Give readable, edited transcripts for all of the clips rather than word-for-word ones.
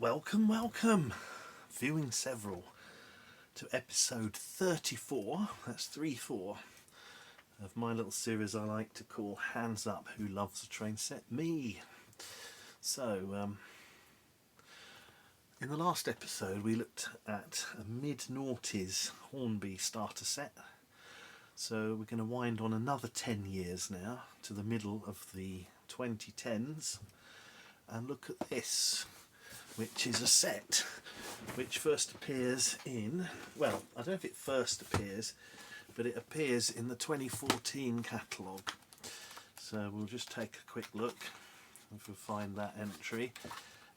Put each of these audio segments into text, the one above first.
Welcome, viewing several, to episode 34, that's 3-4, of my little series I like to call Hands Up Who Loves a Train Set? Me. So, in the last episode we looked at a mid-noughties Hornby starter set. So we're going to wind on another 10 years now to the middle of the 2010s and look at this, which is a set which first appears in, well, I don't know if it first appears, but it appears in the 2014 catalogue. So we'll just take a quick look if we find that entry.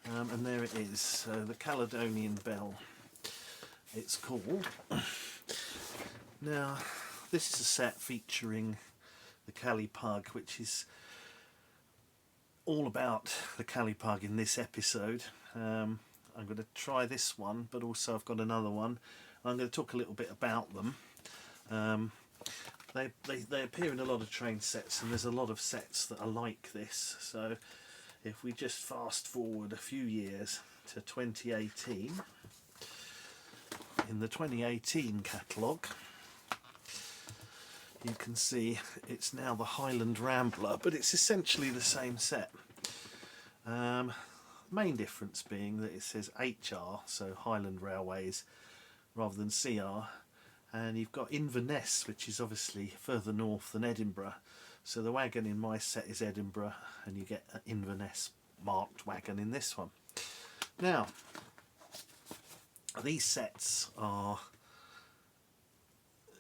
And there it is, the Caledonian Belle, it's called. Now, this is a set featuring the Cali Pug, which is all about the Cali Pug in this episode. I'm going to try this one, but also I've got another one. I'm going to talk a little bit about them. They appear in a lot of train sets, and there's a lot of sets that are like this. So if we just fast forward a few years to 2018, in the 2018 catalogue, you can see it's now the Highland Rambler, but it's essentially the same set. Main difference being that it says HR, so Highland Railways, rather than CR, and you've got Inverness, which is obviously further north than Edinburgh. So the wagon in my set is Edinburgh, and you get an Inverness marked wagon in this one. Now, these sets are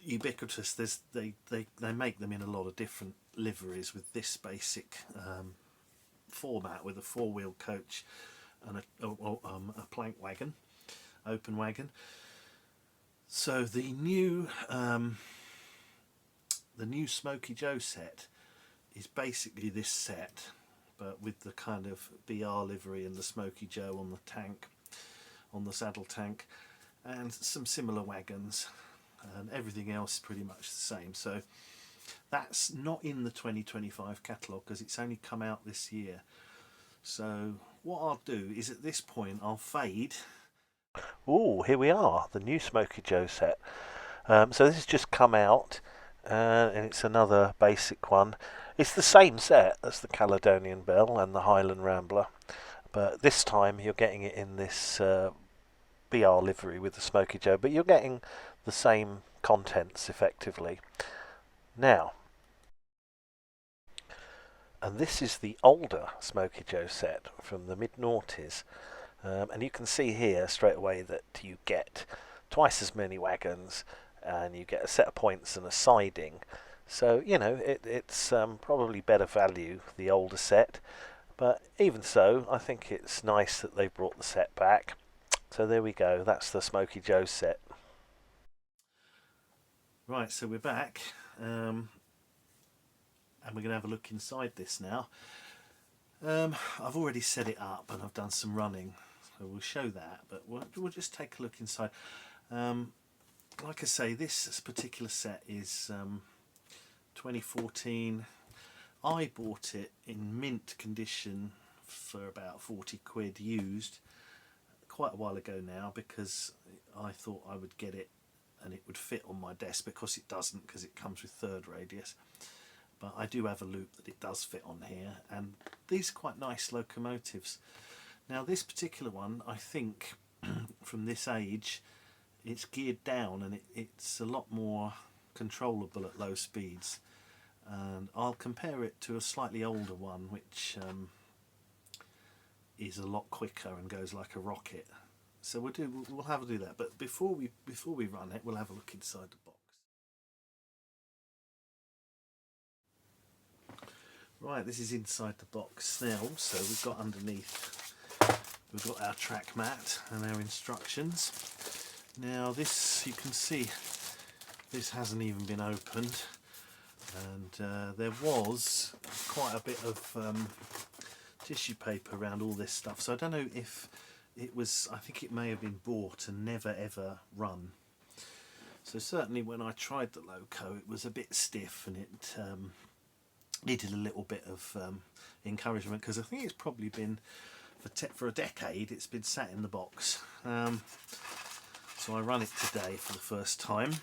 ubiquitous. They make them in a lot of different liveries with this basic format, with a four-wheel coach and a plank wagon, open wagon. So the new Smoky Joe set is basically this set, but with the kind of BR livery and the Smoky Joe on the tank, on the saddle tank, and some similar wagons. And everything else is pretty much the same. So that's not in the 2025 catalogue because it's only come out this year. So what I'll do is at this point I'll fade. Oh, here we are, the new Smoky Joe set. So this has just come out, and it's another basic one. It's the same set as the Caledonian Belle and the Highland Rambler, but this time you're getting it in this BR livery with the Smoky Joe, but you're getting the same contents effectively. Now, and this is the older Smoky Joe set from the mid-noughties, and you can see here straight away that you get twice as many wagons and you get a set of points and a siding. So, you know, it's probably better value, the older set, but even so, I think it's nice that they've brought the set back. So there we go, that's the Smoky Joe set. Right, so we're back, and we're going to have a look inside this now. I've already set it up and I've done some running, so we'll show that, but we'll just take a look inside. Like I say, this particular set is 2014. I bought it in mint condition for about 40 quid used quite a while ago now, because I thought I would get it and it would fit on my desk, because it doesn't, because it comes with third radius. But I do have a loop that it does fit on here, and these are quite nice locomotives. Now this particular one, I think from this age, it's geared down and it's a lot more controllable at low speeds. And I'll compare it to a slightly older one, which is a lot quicker and goes like a rocket. So we'll have to do that. But before we run it, we'll have a look inside the box. Right, this is inside the box now. So we've got underneath, we've got our track mat and our instructions. Now this, you can see, this hasn't even been opened, and there was quite a bit of tissue paper around all this stuff. So I don't know if it was, I think it may have been bought and never ever run. So certainly when I tried the loco, it was a bit stiff, and it needed a little bit of encouragement, because I think it's probably been for a decade it's been sat in the box. So I run it today for the first time.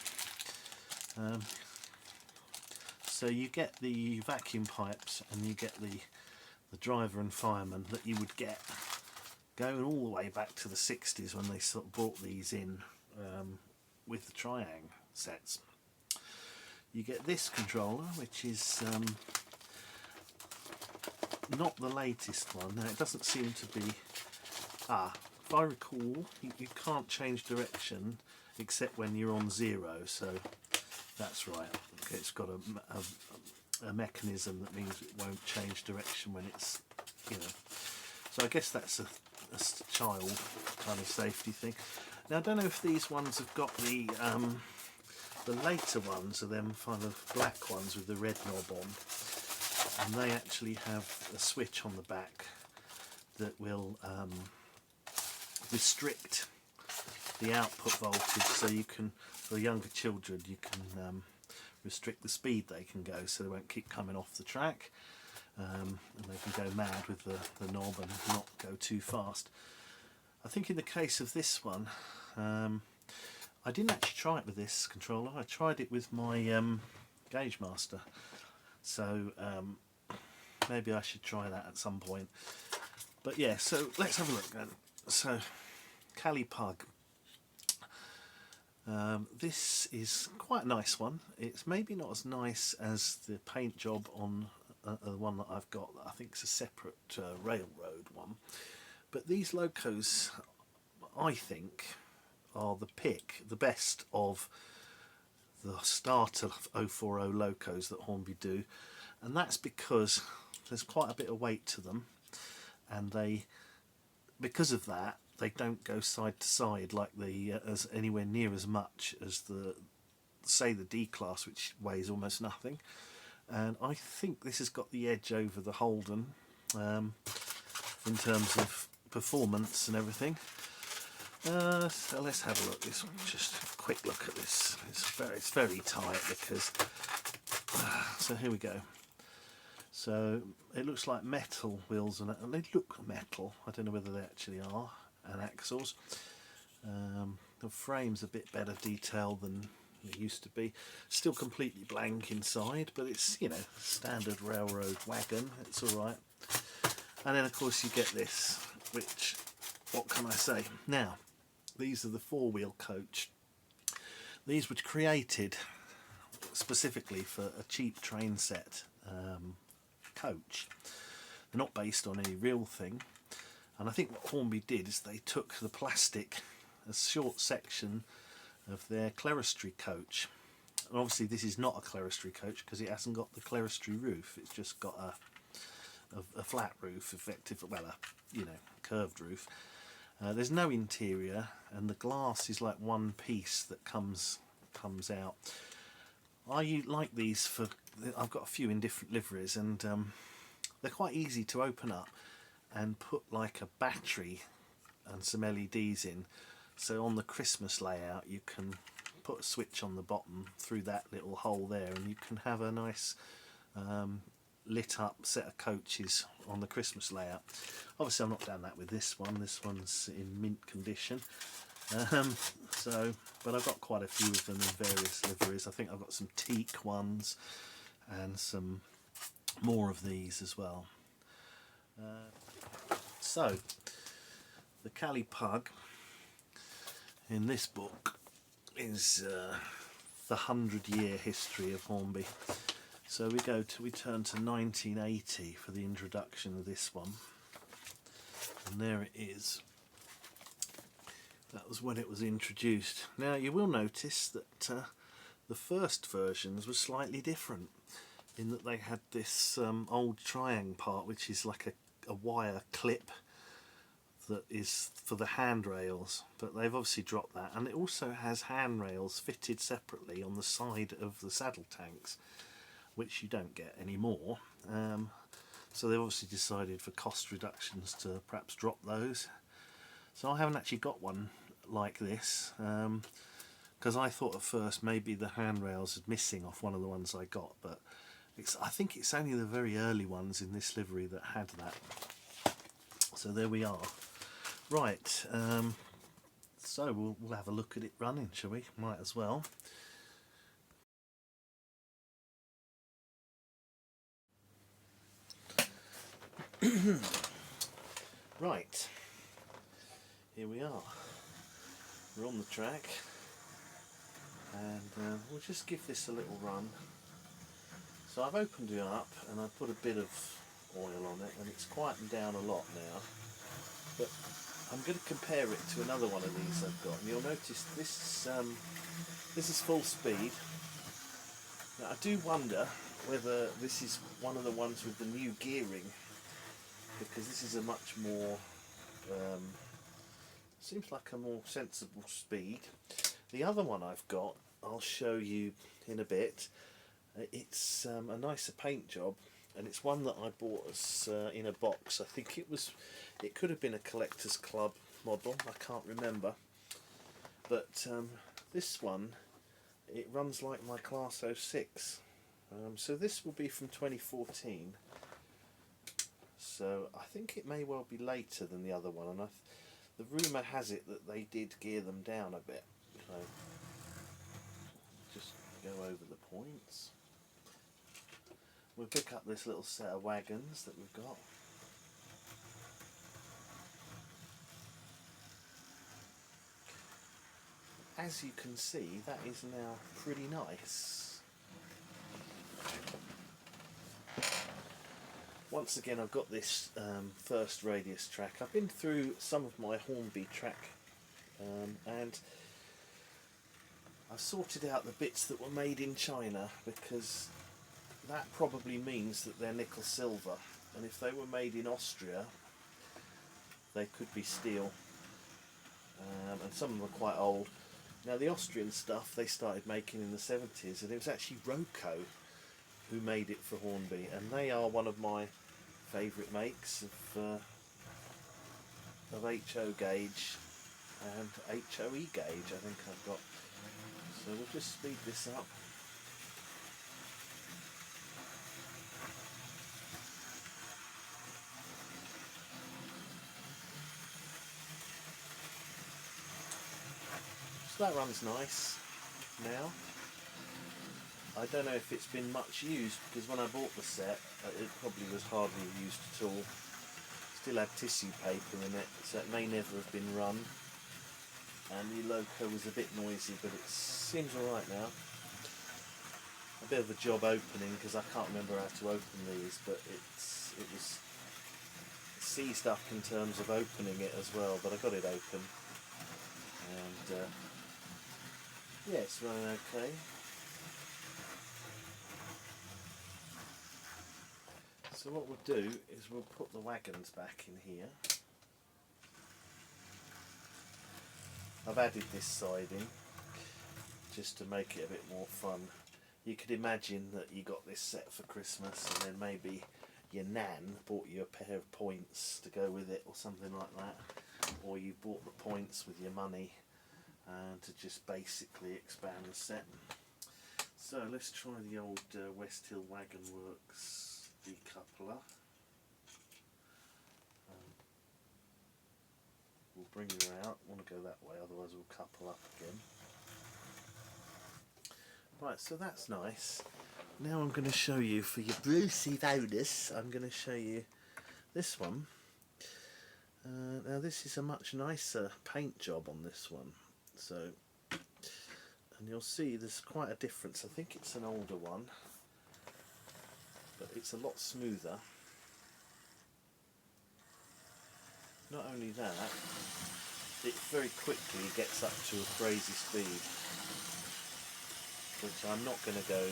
So you get the vacuum pipes and you get the driver and fireman that you would get going all the way back to the 60s when they sort of brought these in with the Triang sets. You get this controller, which is not the latest one. Now it doesn't seem to be... if I recall, you can't change direction except when you're on 0, so that's right. Okay, it's got a mechanism that means it won't change direction when it's, you know. So I guess that's a child kind of safety thing. Now I don't know if these ones have got the later ones are them kind of black ones with the red knob on, and they actually have a switch on the back that will restrict the output voltage, so you can, for younger children, you can restrict the speed they can go, so they won't keep coming off the track, and they can go mad with the knob and not go too fast. I think in the case of this one, I didn't actually try it with this controller. I tried it with my Gauge Master, so maybe I should try that at some point. But yeah, so let's have a look then. So, CaliPug. This is quite a nice one. It's maybe not as nice as the paint job on the one that I've got. I think it's a separate railroad one. But these locos, I think, are the best of the starter 040 locos that Hornby do, and that's because there's quite a bit of weight to them, and because of that they don't go side to side like as anywhere near as much as the D-Class, which weighs almost nothing. And I think this has got the edge over the Holden in terms of performance and everything. So let's have a look. Just a quick look at this. It's very tight because. So here we go. So it looks like metal wheels, and they look metal. I don't know whether they actually are, and axles. The frame's a bit better detail than it used to be. Still completely blank inside, but it's, you know, standard railroad wagon. It's all right. And then of course you get this, which, what can I say? Now, these are the four-wheel coach. These were created specifically for a cheap train set coach. They're not based on any real thing. And I think what Hornby did is they took the plastic, a short section of their clerestory coach. And obviously this is not a clerestory coach because it hasn't got the clerestory roof. It's just got a flat roof, effectively, well, a curved roof. There's no interior, and the glass is like one piece that comes out. I like these for. I've got a few in different liveries, and they're quite easy to open up and put like a battery and some LEDs in. So on the Christmas layout, you can put a switch on the bottom through that little hole there, and you can have a nice lit up set of coaches on the Christmas layout. Obviously I've not done that with this one. This one's in mint condition. But I've got quite a few of them in various liveries. I think I've got some teak ones and some more of these as well. So the CaliPug in this book is the 100-year history of Hornby. So we turn to 1980 for the introduction of this one, and there it is. That was when it was introduced. Now you will notice that the first versions were slightly different in that they had this old Triang part, which is like a wire clip that is for the handrails, but they've obviously dropped that, and it also has handrails fitted separately on the side of the saddle tanks, which you don't get anymore. So they've obviously decided for cost reductions to perhaps drop those. So I haven't actually got one like this, because I thought at first maybe the handrails are missing off one of the ones I got, but I think it's only the very early ones in this livery that had that. So there we are. Right, so we'll have a look at it running, shall we? Might as well. Right, here we are. We're on the track, and we'll just give this a little run. So I've opened it up and I've put a bit of oil on it, and it's quietened down a lot now. But I'm going to compare it to another one of these I've got, and you'll notice this is full speed. Now I do wonder whether this is one of the ones with the new gearing, because this is a much more, seems like a more sensible speed. The other one I've got, I'll show you in a bit. It's a nicer paint job, and it's one that I bought as in a box. I think it could have been a collector's club model, I can't remember. But this one, it runs like my Class 06. So this will be from 2014. So I think it may well be later than the other one, and the rumour has it that they did gear them down a bit. So just go over the points. We'll pick up this little set of wagons that we've got. As you can see, that is now pretty nice. Once again, I've got this first radius track. I've been through some of my Hornby track, and I've sorted out the bits that were made in China, because that probably means that they're nickel silver, and if they were made in Austria they could be steel, and some of them are quite old. Now the Austrian stuff they started making in the 70s, and it was actually Roco who made it for Hornby, and they are one of my favourite makes of HO gauge and HOE gauge I think I've got. So we'll just speed this up. So that runs nice now. I don't know if it's been much used, because when I bought the set it probably was hardly used at all. Still had tissue paper in it, so it may never have been run. And the loco was a bit noisy, but it seems alright now. A bit of a job opening, because I can't remember how to open these, but it was seized up in terms of opening it as well, but I got it open. And yeah, it's running okay. So what we'll do is we'll put the wagons back in here. I've added this siding just to make it a bit more fun. You could imagine that you got this set for Christmas, and then maybe your nan bought you a pair of points to go with it or something like that, or you bought the points with your money to just basically expand the set. So let's try the old West Hill Wagon Works decoupler. We'll bring her out. I want to go that way, otherwise we'll couple up again. Right, so that's nice. Now I'm going to show you, for your Brucey bonus, I'm going to show you this one. Now this is a much nicer paint job on this one. So, and you'll see there's quite a difference. I think it's an older one, but it's a lot smoother. Not only that, it very quickly gets up to a crazy speed, which I'm not going to go,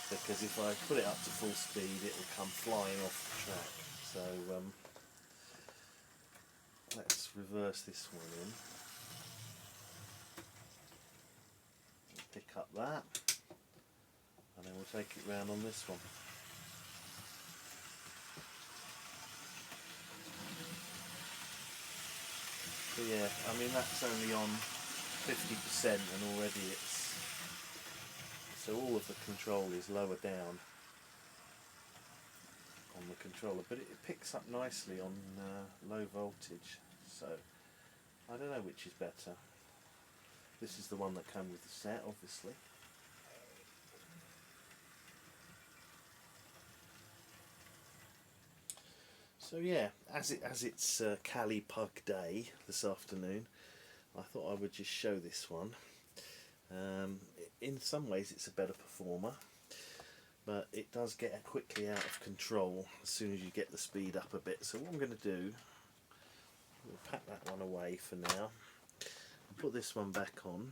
because if I put it up to full speed it will come flying off the track. So let's reverse this one in. Pick up that, and then we'll take it round on this one. So yeah, I mean that's only on 50%, and already it's, so all of the control is lower down on the controller, but it picks up nicely on low voltage, so I don't know which is better. This is the one that came with the set, obviously. So yeah, as it's Cali Pug Day this afternoon, I thought I would just show this one. In some ways it's a better performer, but it does get quickly out of control as soon as you get the speed up a bit. So what I'm going to do, we'll pack that one away for now and put this one back on.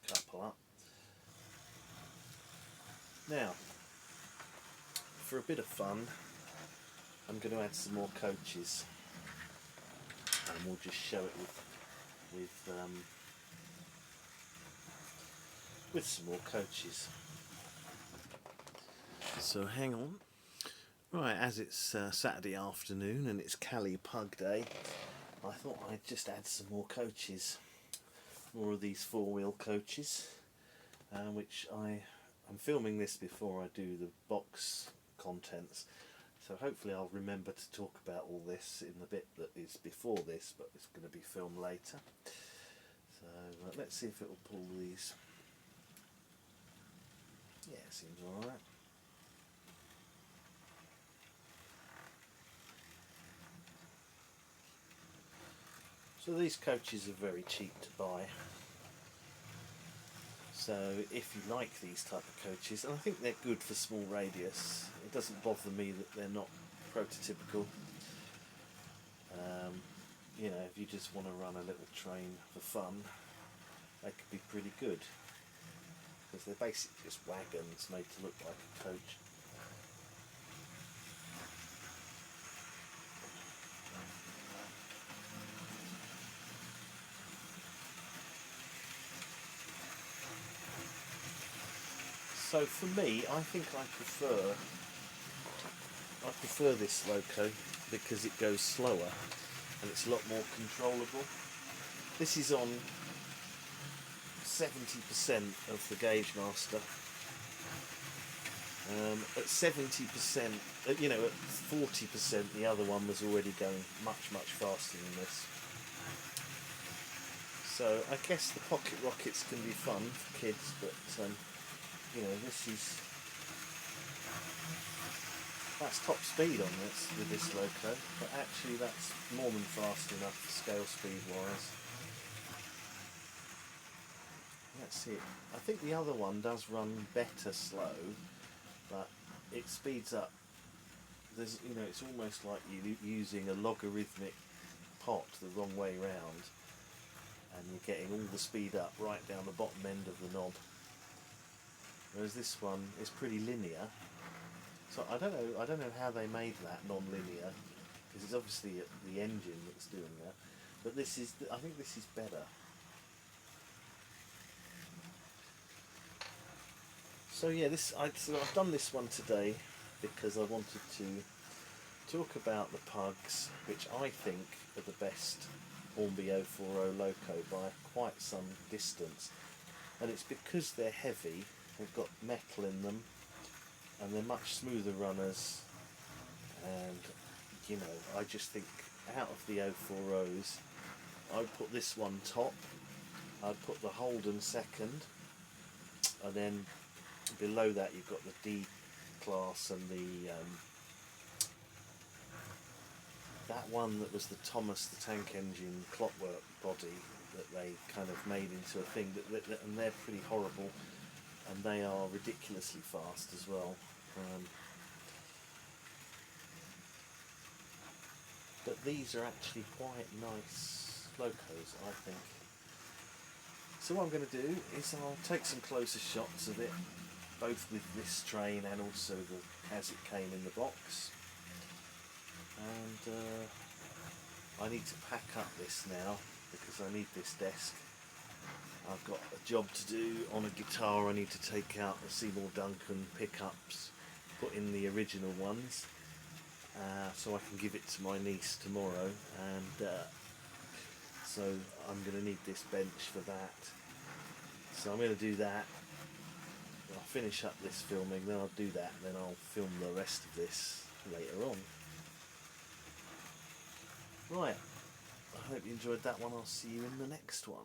Just couple up. Now, for a bit of fun, I'm going to add some more coaches, and we'll just show it with some more coaches. So hang on. Right, as it's Saturday afternoon and it's Cali Pug Day, I thought I'd just add some more coaches, more of these four-wheel coaches, which I'm filming this before I do the box contents, so hopefully I'll remember to talk about all this in the bit that is before this, but it's going to be filmed later. So let's see if it will pull these. Yeah, it seems alright. So these coaches are very cheap to buy. So if you like these type of coaches, and I think they're good for small radius, it doesn't bother me that they're not prototypical. You know, if you just want to run a little train for fun, they could be pretty good, because they're basically just wagons made to look like a coach. So for me, I think I prefer this loco because it goes slower and it's a lot more controllable. This is on 70% of the Gauge Master. At 70%, you know, at 40%, the other one was already going much faster than this. So I guess the pocket rockets can be fun for kids, but you know, that's top speed on this with this loco, but actually that's more than fast enough scale speed wise. Let's see, I think the other one does run better slow, but it speeds up. There's, you know, it's almost like you using a logarithmic pot the wrong way round, and you're getting all the speed up right down the bottom end of the knob. Whereas this one is pretty linear. So I don't know how they made that non-linear, because it's obviously the engine that's doing that. But this is, I think this is better. So yeah, so I've done this one today because I wanted to talk about the pugs, which I think are the best Hornby 040 loco by quite some distance. And it's because they're heavy, they've got metal in them, and they're much smoother runners, and you know, I just think out of the 040s, I'd put this one top, I'd put the Holden second, and then below that you've got the D class and the that one that was the Thomas the Tank Engine clockwork body that they kind of made into a thing, and they're pretty horrible, and they are ridiculously fast as well. But these are actually quite nice locos, I think. So what I'm going to do is I'll take some closer shots of it, both with this train and also as it came in the box. And I need to pack up this now because I need this desk. I've got a job to do on a guitar. I need to take out the Seymour Duncan pickups, put in the original ones, so I can give it to my niece tomorrow. And so I'm going to need this bench for that. So I'm going to do that. I'll finish up this filming, then I'll do that, and then I'll film the rest of this later on. Right, I hope you enjoyed that one. I'll see you in the next one.